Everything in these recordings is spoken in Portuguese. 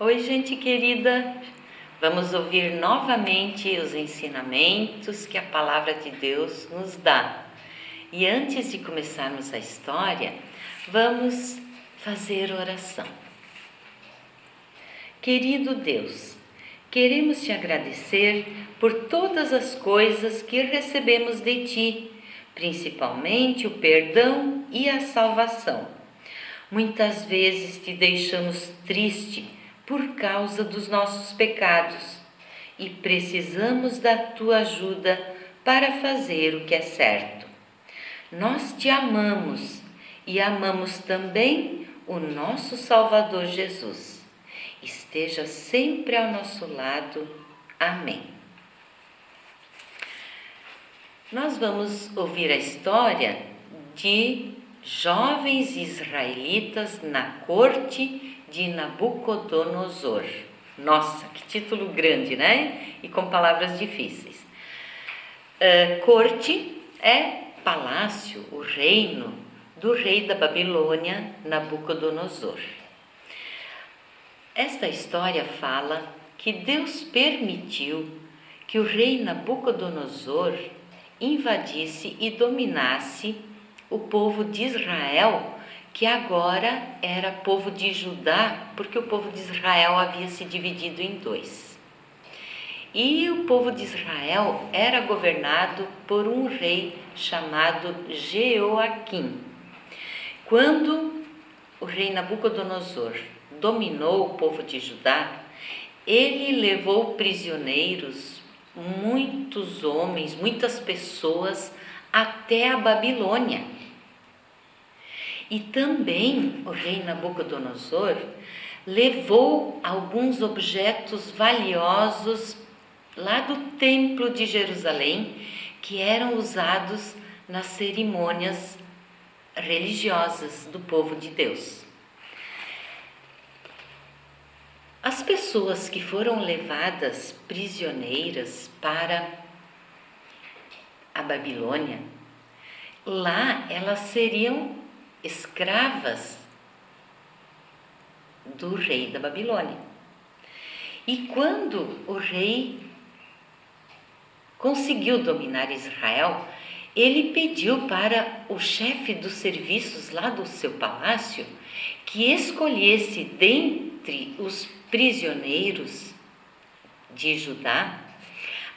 Oi, gente querida, vamos ouvir novamente os ensinamentos que a Palavra de Deus nos dá. E antes de começarmos a história, vamos fazer oração. Querido Deus, queremos te agradecer por todas as coisas que recebemos de ti, principalmente o perdão e a salvação. Muitas vezes te deixamos triste por causa dos nossos pecados e precisamos da tua ajuda para fazer o que é certo. Nós te amamos e amamos também o nosso Salvador Jesus. Esteja sempre ao nosso lado. Amém. Nós vamos ouvir a história de jovens israelitas na corte de Nabucodonosor. Nossa, que título grande, né? E com palavras difíceis. Corte é palácio, o reino do rei da Babilônia, Nabucodonosor. Esta história fala que Deus permitiu que o rei Nabucodonosor invadisse e dominasse o povo de Israel, que agora era povo de Judá, porque o povo de Israel havia se dividido em dois. E o povo de Israel era governado por um rei chamado Jeoaquim. Quando o rei Nabucodonosor dominou o povo de Judá, ele levou prisioneiros muitos homens, muitas pessoas até a Babilônia. E também o rei Nabucodonosor levou alguns objetos valiosos lá do templo de Jerusalém, que eram usados nas cerimônias religiosas do povo de Deus. As pessoas que foram levadas prisioneiras para a Babilônia, lá elas seriam escravas do rei da Babilônia. E quando o rei conseguiu dominar Israel, ele pediu para o chefe dos serviços lá do seu palácio que escolhesse dentre os prisioneiros de Judá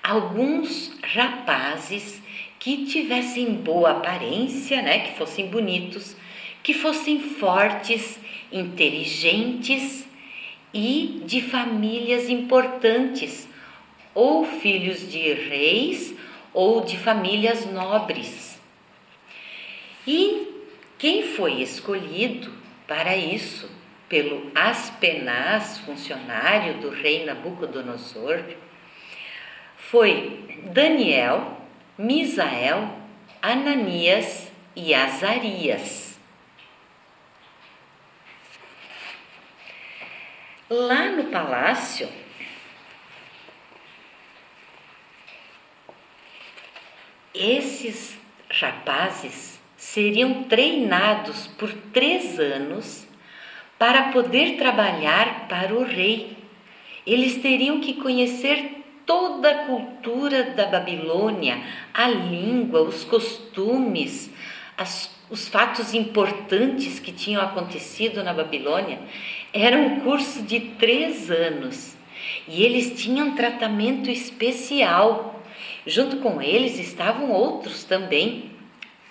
alguns rapazes que tivessem boa aparência, que fossem bonitos, que fossem fortes, inteligentes e de famílias importantes, ou filhos de reis ou de famílias nobres. E quem foi escolhido para isso pelo Aspenaz, funcionário do rei Nabucodonosor, foi Daniel, Misael, Ananias e Azarias. Lá no palácio, esses rapazes seriam treinados por 3 anos para poder trabalhar para o rei. Eles teriam que conhecer toda a cultura da Babilônia, a língua, os costumes, os fatos importantes que tinham acontecido na Babilônia. Era um curso de 3 anos e eles tinham tratamento especial. Junto com eles estavam outros também,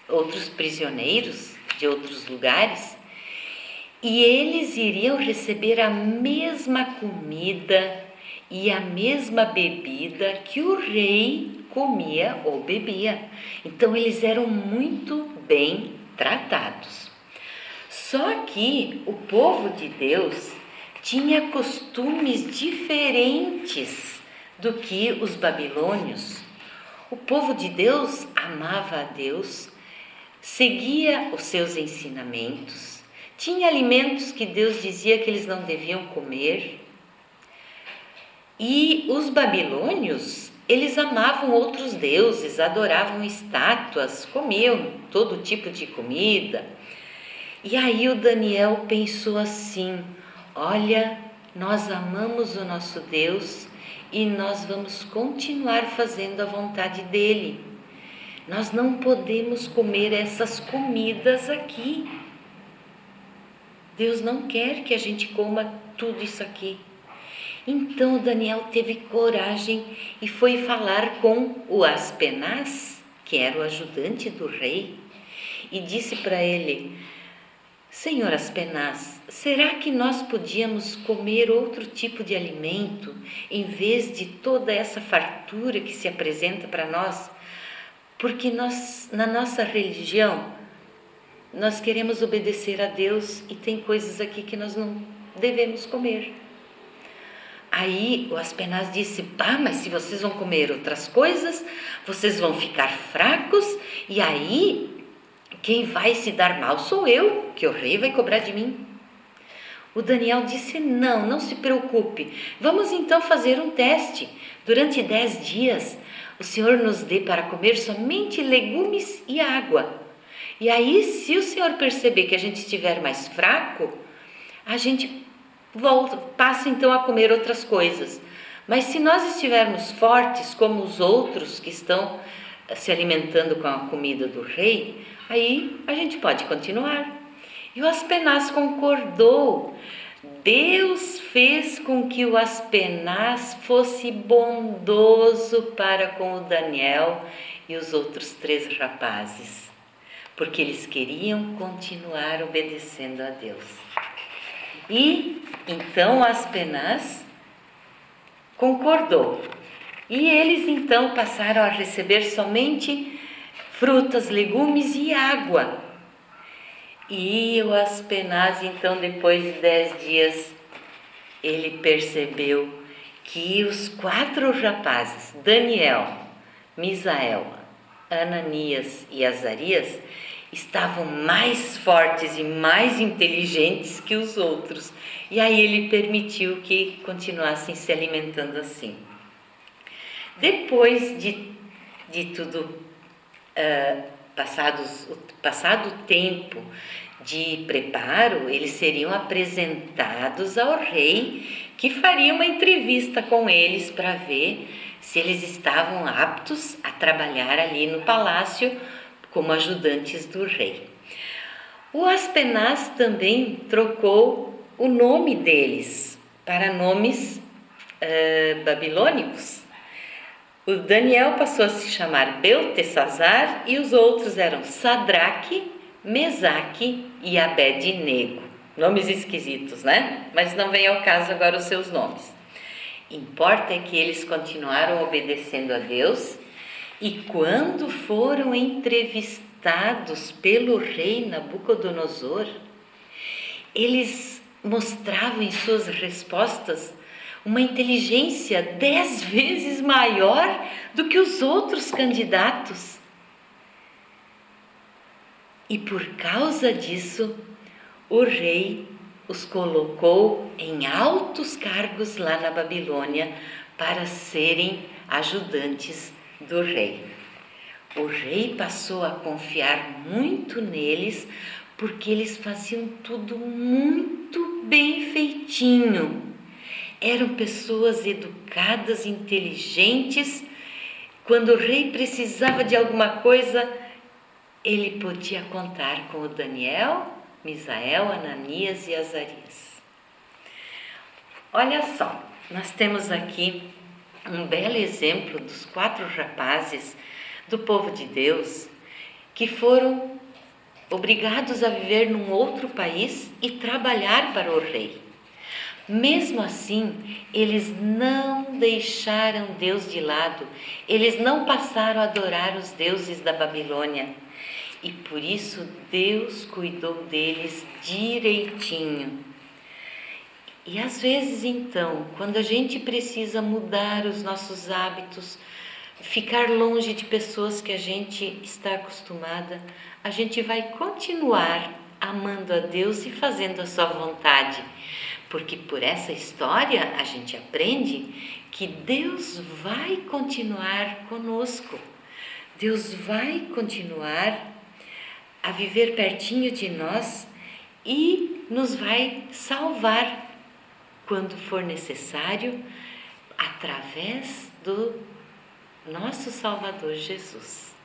outros prisioneiros de outros lugares, e eles iriam receber a mesma comida e a mesma bebida que o rei comia ou bebia. Então eles eram muito bem tratados. Só que o povo de Deus tinha costumes diferentes do que os babilônios. O povo de Deus amava a Deus, seguia os seus ensinamentos, tinha alimentos que Deus dizia que eles não deviam comer. E os babilônios, eles amavam outros deuses, adoravam estátuas, comiam todo tipo de comida. E aí o Daniel pensou assim: olha, nós amamos o nosso Deus e nós vamos continuar fazendo a vontade dele. Nós não podemos comer essas comidas aqui. Deus não quer que a gente coma tudo isso aqui. Então Daniel teve coragem e foi falar com o Aspenaz, que era o ajudante do rei, e disse para ele: Senhor Aspenaz, será que nós podíamos comer outro tipo de alimento em vez de toda essa fartura que se apresenta para nós? Porque nós, na nossa religião, nós queremos obedecer a Deus e tem coisas aqui que nós não devemos comer. Aí o Aspenaz disse: pá, mas se vocês vão comer outras coisas, vocês vão ficar fracos e aí quem vai se dar mal sou eu, que o rei vai cobrar de mim. O Daniel disse: não se preocupe, vamos então fazer um teste. Durante 10 dias o Senhor nos dê para comer somente legumes e água. E aí, se o Senhor perceber que a gente estiver mais fraco, a gente passa então a comer outras coisas. Mas se nós estivermos fortes como os outros que estão se alimentando com a comida do rei, aí a gente pode continuar. E o Aspenaz concordou. Deus fez com que o Aspenaz fosse bondoso para com o Daniel e os outros 3 rapazes, porque eles queriam continuar obedecendo a Deus. E então Aspenaz concordou. E eles então passaram a receber somente frutas, legumes e água. E o Aspenaz, então, depois de 10 dias, ele percebeu que os 4 rapazes, Daniel, Misael, Ananias e Azarias, estavam mais fortes e mais inteligentes que os outros. E aí ele permitiu que continuassem se alimentando assim. Depois de tudo passado o tempo de preparo, eles seriam apresentados ao rei, que faria uma entrevista com eles para ver se eles estavam aptos a trabalhar ali no palácio como ajudantes do rei. O Aspenaz também trocou o nome deles para nomes babilônicos. O Daniel passou a se chamar Beltesazar e os outros eram Sadraque, Mesaque e Abed-nego. Nomes esquisitos, né? Mas não vem ao caso agora os seus nomes. Importa é que eles continuaram obedecendo a Deus e quando foram entrevistados pelo rei Nabucodonosor, eles mostravam em suas respostas uma inteligência 10 vezes maior do que os outros candidatos. E por causa disso, o rei os colocou em altos cargos lá na Babilônia para serem ajudantes do rei. O rei passou a confiar muito neles porque eles faziam tudo muito bem feitinho. Eram pessoas educadas, inteligentes. Quando o rei precisava de alguma coisa, ele podia contar com o Daniel, Misael, Ananias e Azarias. Olha só, nós temos aqui um belo exemplo dos 4 rapazes do povo de Deus que foram obrigados a viver num outro país e trabalhar para o rei. Mesmo assim, eles não deixaram Deus de lado, eles não passaram a adorar os deuses da Babilônia. E por isso Deus cuidou deles direitinho. E às vezes então, quando a gente precisa mudar os nossos hábitos, ficar longe de pessoas que a gente está acostumada, a gente vai continuar amando a Deus e fazendo a sua vontade. Porque por essa história a gente aprende que Deus vai continuar conosco. Deus vai continuar a viver pertinho de nós e nos vai salvar. quando for necessário, através do nosso Salvador Jesus.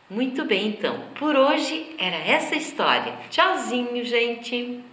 Muito bem, então, por hoje era essa história. Tchauzinho, gente!